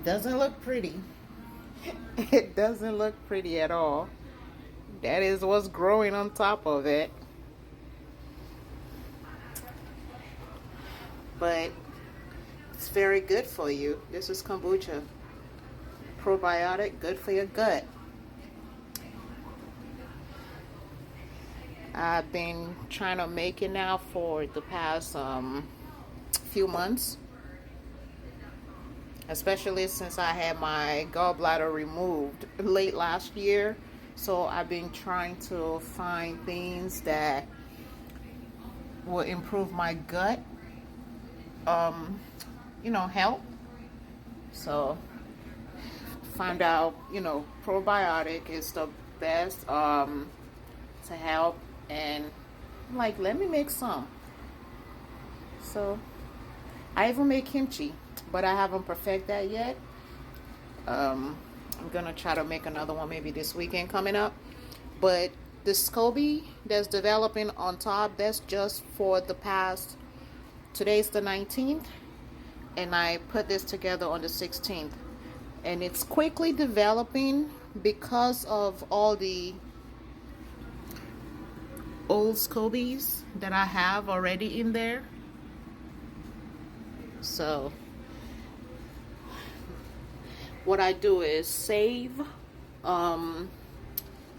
doesn't look pretty. It doesn't look pretty at all. That is what's growing on top of it. But it's very good for you. This is kombucha. Probiotic, good for your gut. I've been trying to make it now for the past few months, especially since I had my gallbladder removed late last year. So I've been trying to find things that will improve my gut, health. So find out, probiotic is the best to help. And I'm like, let me make some. So I even make kimchi, but I haven't perfected that yet. I'm gonna try to make another one maybe this weekend coming up. But the SCOBY that's developing on top, that's just for the past, today's the 19th, and I put this together on the 16th. And it's quickly developing because of all the old SCOBYs that I have already in there. So what I do is save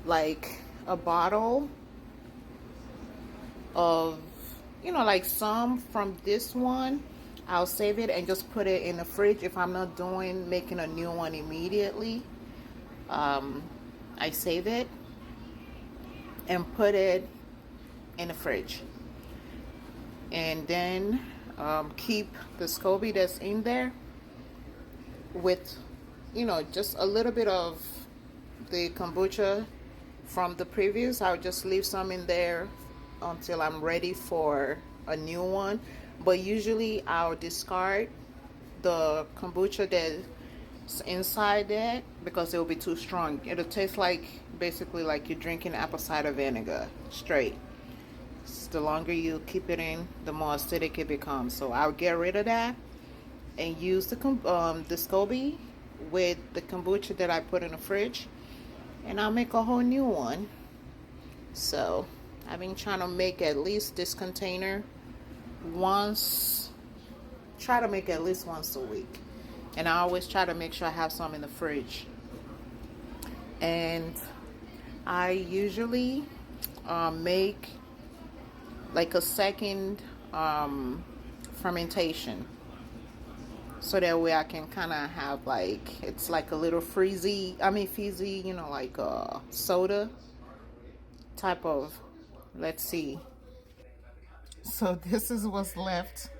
like a bottle of, like some from this one. I'll save it and just put it in the fridge if I'm not making a new one immediately. I save it and put it in the fridge, and then keep the SCOBY that's in there with, just a little bit of the kombucha from the previous. I'll just leave some in there until I'm ready for a new one. But usually I'll discard the kombucha that's inside that because it will be too strong. It'll taste like, basically like you're drinking apple cider vinegar straight. The longer you keep it in, the more acidic it becomes. So I'll get rid of that and use the SCOBY with the kombucha that I put in the fridge, and I'll make a whole new one. So I've been trying to make at least this container try to make at least once a week. And I always try to make sure I have some in the fridge. And I usually make like a second fermentation, so that way I can kind of have like, it's like a little fizzy, like a soda type of. Let's see. So this is what's left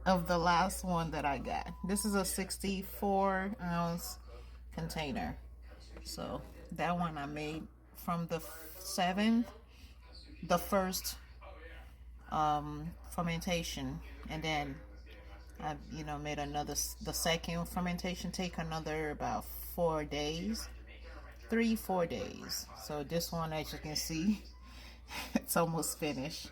of the last one that I got. This is a 64-ounce container. So that one I made from the first fermentation, and then I made the second fermentation take another about 4 days, 3-4 days. So this one, as you can see, it's almost finished.